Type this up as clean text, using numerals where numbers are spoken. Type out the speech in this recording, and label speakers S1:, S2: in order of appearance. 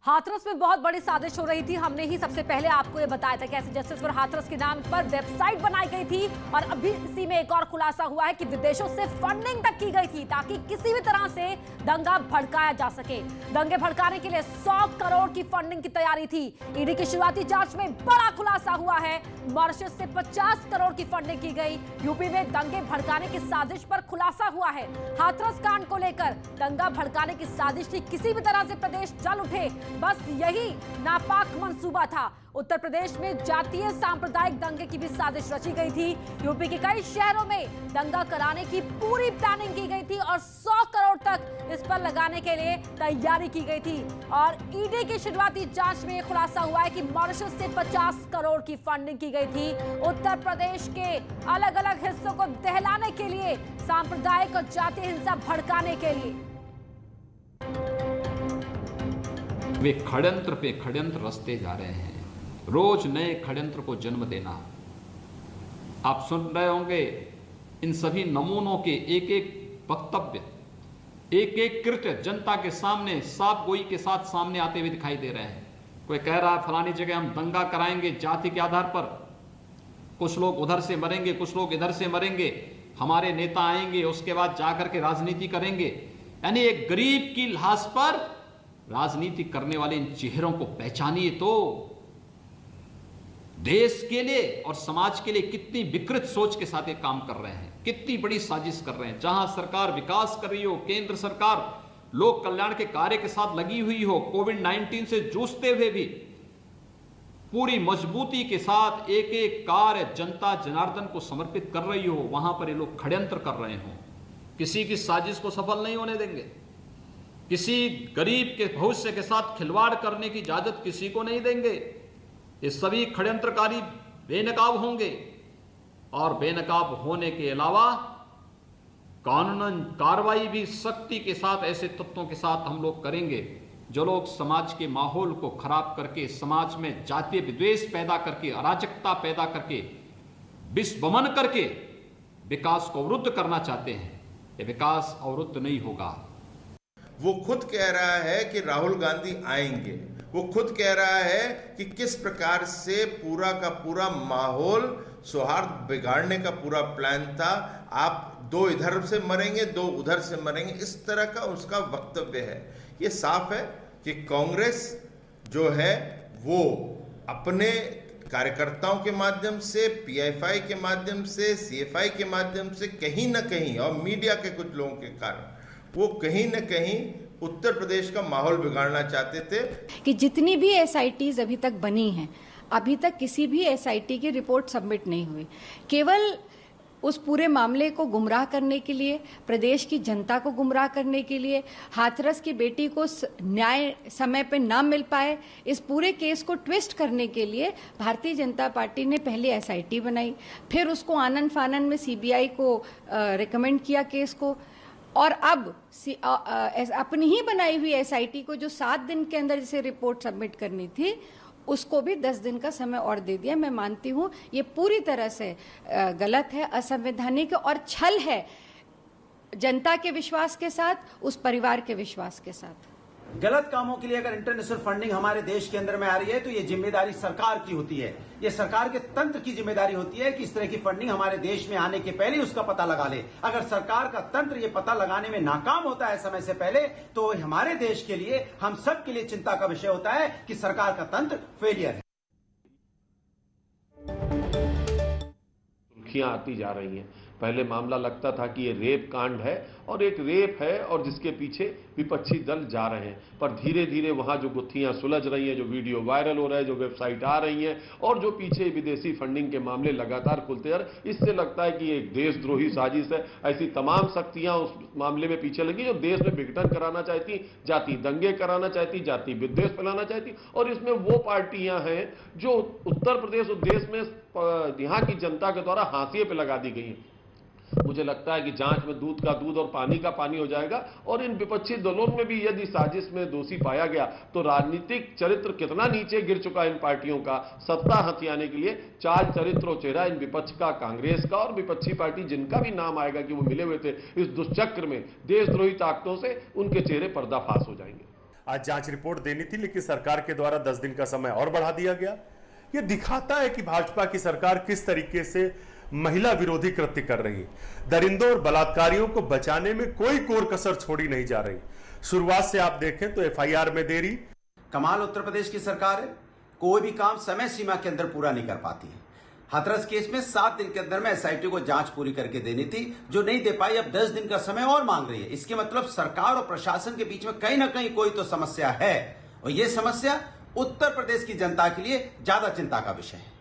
S1: हाथरस में बहुत बड़ी साजिश हो रही थी। हमने ही सबसे पहले आपको ये बताया था कि ऐसे जस्टिस फॉर हाथरस के नाम पर वेबसाइट बनाई गई थी और अभी इसी में एक और खुलासा हुआ है कि विदेशों से फंडिंग तक की गई थी ताकि किसी भी तरह से दंगा भड़काया जा सके। दंगे भड़काने के लिए 100 करोड़ की फंडिंग की तैयारी थी। ईडी की शुरुआती जांच में बड़ा खुलासा हुआ है। मॉरिशस से 50 करोड़ की फंडिंग की गई। यूपी में दंगे भड़काने की साजिश पर खुलासा हुआ है। हाथरस कांड को लेकर दंगा भड़काने की साजिश थी, किसी भी तरह से प्रदेश जल उठे, बस यही नापाक मंसूबा था। उत्तर प्रदेश में जातीय सांप्रदायिक दंगे की भी साजिश रची गई थी। यूपी के कई शहरों में दंगा कराने की पूरी प्लानिंग की गई थी और 100 करोड़ तक इस पर लगाने के लिए तैयारी की गई थी। और ईडी की शुरुआती जांच में खुलासा हुआ है कि मॉरिशस से 50 करोड़ की फंडिंग की गई थी उत्तर प्रदेश के अलग अलग हिस्सों को दहलाने के लिए, सांप्रदायिक और जातीय हिंसा भड़काने के लिए।
S2: वे षड्यंत्र पे षड्यंत्र रचते जा रहे हैं, रोज नए षड्यंत्र को जन्म देना। आप सुन रहे होंगे इन सभी नमूनों के एक एक वक्तव्य, एक एक कृत्य जनता के सामने साफ गोई के साथ सामने आते हुए दिखाई दे रहे हैं। कोई कह रहा है फलानी जगह हम दंगा कराएंगे जाति के आधार पर, कुछ लोग उधर से मरेंगे, कुछ लोग इधर से मरेंगे, हमारे नेता आएंगे उसके बाद जाकर के राजनीति करेंगे। यानी एक गरीब की लाश पर राजनीति करने वाले इन चेहरों को पहचानिए तो देश के लिए और समाज के लिए कितनी विकृत सोच के साथ ये काम कर रहे हैं, कितनी बड़ी साजिश कर रहे हैं। जहां सरकार विकास कर रही हो, केंद्र सरकार लोक कल्याण के कार्य के साथ लगी हुई हो, कोविड-19 से जूझते हुए भी पूरी मजबूती के साथ एक एक कार्य जनता जनार्दन को समर्पित कर रही हो, वहां पर ये लोग षड्यंत्र कर रहे हो। किसी की साजिश को सफल नहीं होने देंगे, किसी गरीब के भविष्य के साथ खिलवाड़ करने की इजाजत किसी को नहीं देंगे। ये सभी षड्यंत्रकारी बेनकाब होंगे और बेनकाब होने के अलावा कानूनन कार्रवाई भी सख्ती के साथ ऐसे तत्वों के साथ हम लोग करेंगे जो लोग समाज के माहौल को खराब करके, समाज में जातीय विद्वेष पैदा करके, अराजकता पैदा करके, विषवमन करके विकास को अवरुद्ध करना चाहते हैं। ये विकास अवरुद्ध नहीं होगा।
S3: वो खुद कह रहा है कि राहुल गांधी आएंगे, वो खुद कह रहा है कि किस प्रकार से पूरा का पूरा माहौल सौहार्द बिगाड़ने का पूरा प्लान था। आप दो इधर से मरेंगे, दो उधर से मरेंगे, इस तरह का उसका वक्तव्य है। ये साफ है कि कांग्रेस जो है वो अपने कार्यकर्ताओं के माध्यम से, पीएफआई के माध्यम से, सीएफआई के माध्यम से कहीं ना कहीं और मीडिया के कुछ लोगों के कारण वो कहीं न कहीं उत्तर प्रदेश का माहौल बिगाड़ना चाहते थे।
S4: कि जितनी भी एसआईटीज अभी तक बनी हैं, अभी तक किसी भी एसआईटी की रिपोर्ट सबमिट नहीं हुई। केवल उस पूरे मामले को गुमराह करने के लिए, प्रदेश की जनता को गुमराह करने के लिए, हाथरस की बेटी को न्याय समय पे ना मिल पाए, इस पूरे केस को ट्विस्ट करने के लिए भारतीय जनता पार्टी ने पहले एसआईटी बनाई, फिर उसको आनन फानन में सीबीआई को रिकमेंड किया केस को, और अब अपनी ही बनाई हुई एसआईटी को जो 7 दिन के अंदर जिसे रिपोर्ट सबमिट करनी थी उसको भी 10 दिन का समय और दे दिया। मैं मानती हूँ ये पूरी तरह से गलत है, असंवैधानिक और छल है जनता के विश्वास के साथ, उस परिवार के विश्वास के साथ।
S5: गलत कामों के लिए अगर इंटरनेशनल फंडिंग हमारे देश के अंदर में आ रही है तो ये जिम्मेदारी सरकार की होती है, ये सरकार के तंत्र की जिम्मेदारी होती है कि इस तरह की फंडिंग हमारे देश में आने के पहले उसका पता लगा ले। अगर सरकार का तंत्र ये पता लगाने में नाकाम होता है समय से पहले तो हमारे देश के लिए, हम सब के लिए चिंता का विषय होता है कि सरकार का तंत्र फेलियर है।
S6: सुर्खियां आती जा रही हैं। पहले मामला लगता था कि ये रेप कांड है और एक रेप है और जिसके पीछे विपक्षी दल जा रहे हैं, पर धीरे धीरे वहां जो गुत्थियां सुलझ रही हैं, जो वीडियो वायरल हो रहा है, जो वेबसाइट आ रही हैं और जो पीछे विदेशी फंडिंग के मामले लगातार खुलते जा रहे, इससे लगता है कि एक देशद्रोही साजिश है। ऐसी तमाम शक्तियां उस मामले में पीछे लगी जो देश में विघटन कराना चाहती, जाति दंगे कराना चाहती, जाति विद्वेष फैलाना चाहती, और इसमें वो पार्टियां हैं जो उत्तर प्रदेश और देश में यहाँ की जनता के द्वारा हाशिए पे लगा दी गई हैं। मुझे लगता है कि जांच में दूध का दूध और पानी का पानी हो जाएगा और इन विपक्षी दलों में भी यदि साजिश में दोषी पाया गया तो राजनीतिक चरित्र कितना नीचे गिर चुका है इन पार्टियों का सत्ता हथियाने के लिए। चाल चरित्र और चेहरा इन विपक्ष का, कांग्रेस का और विपक्षी पार्टी जिनका भी नाम आएगा कि वो मिले हुए थे इस दुष्चक्र में देशद्रोही ताकतों से, उनके चेहरे पर्दाफाश हो जाएंगे।
S7: आज जांच रिपोर्ट देनी थी, लेकिन सरकार के द्वारा 10 दिन का समय और बढ़ा दिया गया। यह दिखाता है कि भाजपा की सरकार किस तरीके से महिला विरोधी कृत्य कर रही है। दरिंदों और बलात्कारियों को बचाने में कोई कोर कसर छोड़ी नहीं जा रही। शुरुआत से आप देखें तो एफआईआर में देरी।
S5: कमाल उत्तर प्रदेश की सरकार है, कोई भी काम समय सीमा के अंदर पूरा नहीं कर पाती है। हाथरस केस में 7 दिन के अंदर में एसआईटी को जांच पूरी करके देनी थी, जो नहीं दे पाई, अब 10 दिन का समय और मांग रही है। इसके मतलब सरकार और प्रशासन के बीच में कहीं ना कहीं कोई तो समस्या है, और यह समस्या उत्तर प्रदेश की जनता के लिए ज्यादा चिंता का विषय है।